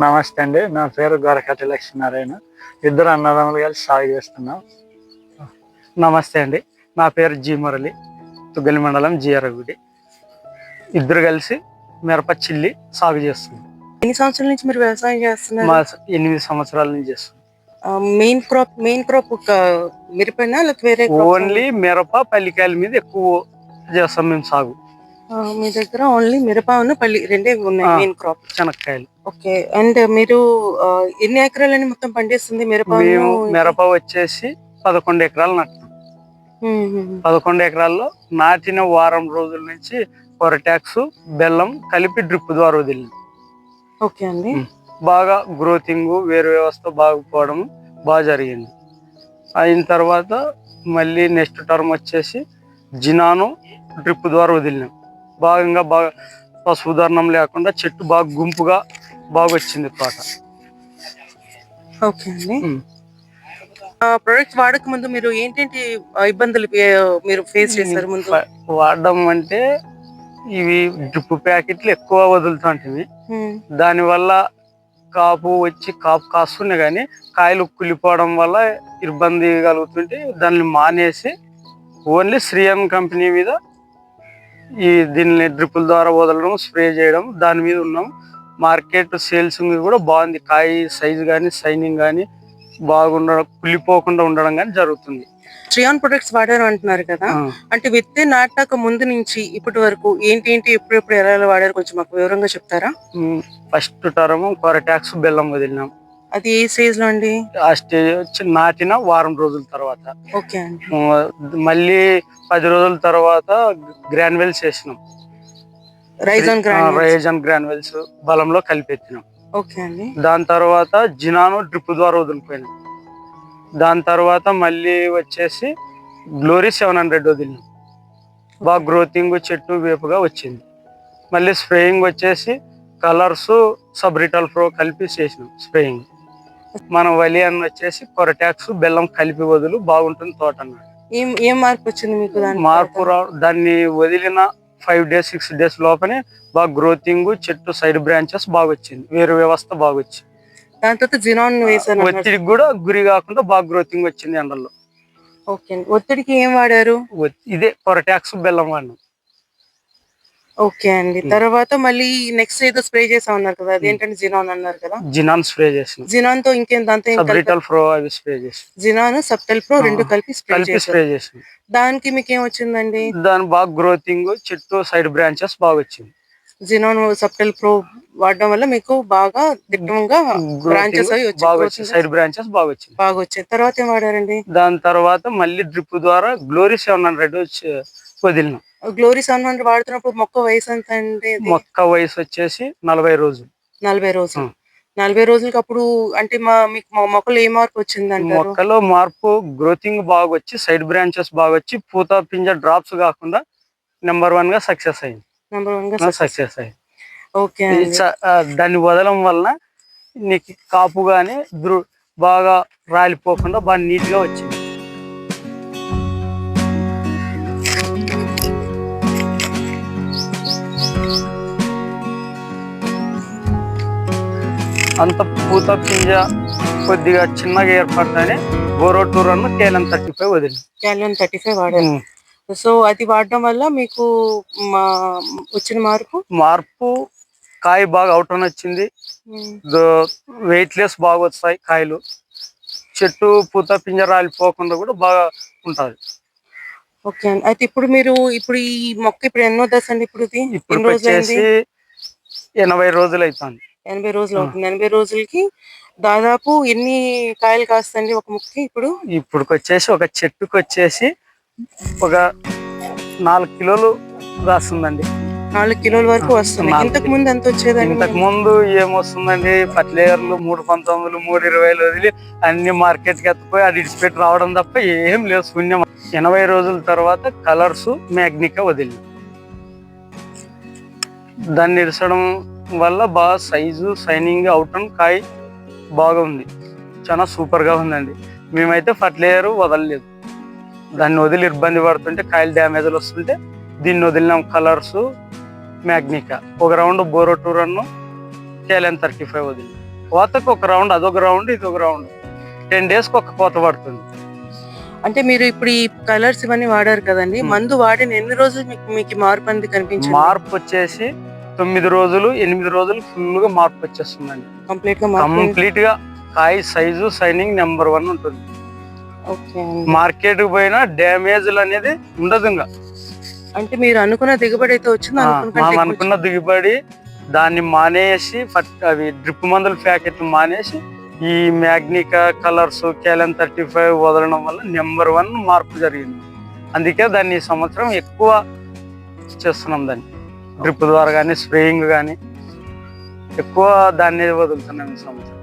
నమస్తే అండి. నా పేరు గొరకటి లక్ష్మీనారాయణ. ఇద్దరు అన్నదమ్ములు కలిసి సాగు చేస్తున్నాం. నమస్తే అండి. నా పేరు జి మురళి, తుగ్గలి మండలం జిఆర్గుడి. ఇద్దరు కలిసి మిరప చిల్లి సాగు చేస్తున్నాం. ఎన్ని సంవత్సరాల నుంచి మీరు వ్యవసాయం చేస్తున్నారు? మా 8 సంవత్సరాల నుంచి చేస్తున్నాం. మెయిన్ క్రాప్ మిరపనా లేకపోతే వేరే ఓన్లీ మిరప, పల్లికాయల మీద ఎక్కువ చేస్తాం మేము సాగు. మీ దగ్గర ఓన్లీ మిరప పల్లి రెండే ఉన్నాయి మెయిన్ క్రాప్. చెనక్కాయలు. ఓకే. అండ్ మీరు ఎన్ని ఎకరాలని మొత్తం పండిస్తుంది మిరప? మేము మిరప వచ్చేసి 11 ఎకరాలు నాటుతాం. 11 ఎకరాల్లో నాటిన వారం రోజుల నుంచి కొరటాక్స్, బెల్లం కలిపి డ్రిప్ ద్వారా వదిలింది. ఓకే అండి. బాగా గ్రోతింగ్, వేరు వ్యవస్థ బాగుపోవడం బాగా జరిగింది. అయిన తర్వాత మళ్ళీ నెక్స్ట్ టర్మ్ వచ్చేసి జినాను డ్రిప్ ద్వారా వదిలినాం. బాగా పశుధరణం లేకుండా చెట్టు బాగా గుంపుగా బాగా వచ్చింది తోట. ఓకే అండి. ప్రొడక్ట్స్ వాడక ముందు మీరు ఏంటంటే ఇబ్బందులు మీరు ఫేస్ చేశారు? ముందు వాడడం అంటే ఇవి డ్రిప్ ప్యాకెట్లు ఎక్కువ వదులుతుంటివి. దానివల్ల కాపు కాస్తున్నాయి, కానీ కాయలు కులిపోవడం వల్ల ఇబ్బంది కలుగుతుంటే దాన్ని మానేసి ఓన్లీ శ్రీఎం కంపెనీ మీద దీన్ని డ్రిప్పుల ద్వారా వదలడం, స్ప్రే చేయడం దాని మీద ఉన్నాం. మార్కెట్ సేల్స్ కూడా బాగుంది. కాయ సైజు కానీ షైనింగ్ కానీ బాగుండడం, కులిపోకుండా ఉండడం కానీ జరుగుతుంది. శ్రీయాన్ ప్రొడక్ట్స్ వాడారు అంటున్నారు కదా, అంటే విత్తే నాటాక ముందు నుంచి ఇప్పటి వరకు ఏంటి ఎప్పుడు ఎలా వాడారు కొంచెం మాకు వివరంగా చెప్తారా? ఫస్ట్ టర్మ్ కొరటాక్స్, బెల్లం వదిలినాం. అది ఏ స్టేజ్ లో అండి? ఆ స్టేజ్ వచ్చి నాటిన వారం రోజుల తర్వాత. ఓకే అండి. మళ్ళీ 10 రోజుల తర్వాత గ్రాన్యువల్స్ వేసినాం. రైజన్ గ్రాన్యువల్స్ బలంలో కలిపెత్తినాం. ఓకే అండి. దాని తర్వాత జినాను డ్రిప్ ద్వారా వదిలిపోయినాం. దాని తర్వాత మళ్ళీ వచ్చేసి గ్లోరీ 700 వదిలినాం. బాగా గ్రోతింగ్, చెట్టు వేపుగా వచ్చింది. మళ్ళీ స్ప్రేయింగ్ వచ్చేసి కలర్స్, సబ్రిటల్ ప్రో కలిపి చేసినాం స్ప్రేయింగ్. మన వలియన్ వచ్చేసి కొరటాక్స్, బెల్లం కలిపి వదులు బాగుంటుంది తోట అన్నాడు. ఏం మార్పు వచ్చింది మీకు? మార్పు దాన్ని వదిలిన 5 days 6 days లోపనే బాగా గ్రోతింగ్, చెట్టు సైడ్ బ్రాంచెస్ బాగా వచ్చింది, వేరు వ్యవస్థ బాగా వచ్చింది. దాని తర్వాత జినాన్ వేసాను. ఒత్తిడికి కూడా గురి కాకుండా బాగా గ్రోతింగ్ వచ్చింది ఎండల్లో. ఓకే. ఒత్తిడికి ఏం వాడారు? ఇదే కొరటాక్స్, బెల్లం వాడినాం. ఓకే అండి. తర్వాత మళ్ళీ నెక్స్ట్ ఏదో స్ప్రే చేసా ఉన్నారు కదా, అదేంటంటే జినాన్ అన్నారు కదా? జినాన్ స్ప్రే చేసిన. జినాన్ తో ఇంకేం? దాంతో సబ్రిటల్ ప్రో అవి స్ప్రే చేసి, జినాన్, సబ్టల్ ప్రో రెండు కలిపి స్ప్రే చేసిన. దానికి మీకు ఏం వచ్చిందండి? దాని బాగా గ్రోతింగ్, చెట్టు సైడ్ బ్రాంచెస్ బాగా వచ్చింది. జినాన్, సబ్టల్ ప్రో వాడడం వల్ల మీకు బాగా దిట్టంగా బ్రాంచెస్ అవి వచ్చాయి, సైడ్ బ్రాంచెస్ బాగా వచ్చాయి. తర్వాత ఏం వాడారండి? దాని తర్వాత మళ్ళీ డ్రిప్ ద్వారా గ్లోరీ 700 వదిలినాం. గ్లోరీ 700 వాడుతున్నప్పుడు మొక్క వయసు ఎంత అండి? మొక్క వయసు వచ్చేసి 40 రోజులు. 40 రోజులకి అప్పుడు అంటే మీకు మొక్కలు ఏ మార్పు వచ్చిందండి? మొక్కలో మార్పు, గ్రోతింగ్ బాగా వచ్చి, సైడ్ బ్రాంచెస్ బాగా వచ్చి, పూత పింజ డ్రాప్స్ కాకుండా నెంబర్ 1 గా సక్సెస్ అయింది. ఓకే. దాన్ని వదలడం వలన నీకు కాపు గానీ బాగా రాలిపోకుండా బాగా నీట్ గా వచ్చింది. అంత పూత పింజ కొద్దిగా చిన్నగా ఏర్పడతానే బోరోటూర్ అన్న కేఎల్ఎం 35 వదిలి. కేఎల్ఎం 35 వాడారు. సో అది వాడడం వల్ల మీకు వచ్చిన మార్పు కాయ బాగా అవుట్ వచ్చింది. వెయిట్ లెస్ బాగా వస్తాయి కాయలు. చెట్టు పూత పింజ రాలిపోకుండా కూడా బాగా ఉంటుంది. ఓకే అండి. అయితే ఇప్పుడు ఈ మొక్క ఇప్పుడు ఎన్నో దశ అండి? ఇప్పుడు వచ్చేసి 80 రోజులు అవుతుంది. 80 రోజులు అవుతుంది. 80 రోజులకి దాదాపు ఎన్ని కాయలు కాస్తండి ఒక మొక్కకి? ఇప్పుడు వచ్చేసి ఒక చెట్టుకు వచ్చేసి ఒక 4 కిలోలు రాస్తుందండి. 4 కిలోల వరకు వస్తుంది. ఇంతకు ముందు ఎంత వచ్చేదండి? ఇంతకు ముందు ఏమొస్తుందండి, ఫర్టిలైజర్లు 319, 320 వదిలి అన్ని మార్కెట్ కి ఎత్తిపోయి అది ఇడిచిపెట్టి రావడం తప్ప ఏం లేదు, శూన్యం. 80 రోజుల తర్వాత కలర్స్, మ్యాగ్నికా వదిలి దాన్ని ఇడచడం వల్ల బాగా సైజు, షైనింగ్, అవుట్ అండ్ కాయ బాగా ఉంది. చాలా సూపర్ గా ఉందండి. మేమైతే ఫర్టిలైజర్ వదలలేదు. దాన్ని వదిలి ఇబ్బంది పడుతుంటే, కాయలు డ్యామేజ్లు వస్తుంటే దీన్ని వదిలినాం. కలర్స్, మ్యాగ్నికా, ఒక రౌండ్ బోరోటూర్ కేఎల్ఎం 35 వదిలి. కోతకు ఒక రౌండ్, అదొక రౌండ్, ఇదొక రౌండ్. 10 days కి ఒక కోత పడుతుంది. అంటే మీరు ఇప్పుడు ఈ కలర్స్ ఇవన్నీ వాడారు కదండి, మందు వాడిన ఎన్ని రోజులు మీకు మార్పు అనేది కనిపించింది? మార్పు వచ్చేసి 9 రోజులు 8 రోజులు ఫుల్ గా మార్పు వచ్చేస్తుందండి. కంప్లీట్ గా కాయ సైజు షైనింగ్ నెంబర్ 1 ఉంటుంది. మార్కెట్ కు పోయినా డ్యామేజ్లు అనేది ఉండదు. ఇంకా అంటే మీరు అనుకున్న దిగుబడి అయితే వచ్చింది? మనం అనుకున్న దిగుబడి దాన్ని మానేసి అవి డ్రిప్ మందుల ప్యాకెట్లు మానేసి ఈ మ్యాగ్నికా కలర్స్ క్యాలెన్ 35 వదలడం వల్ల నెంబర్ 1 మార్పు జరిగింది. అందుకే దాన్ని ఈ సంవత్సరం ఎక్కువ చేస్తున్నాం. దాన్ని డ్రిప్ ద్వారా కానీ స్ప్రేయింగ్ కానీ ఎక్కువ దాన్ని వదులుతున్నాం ఈ సంవత్సరం.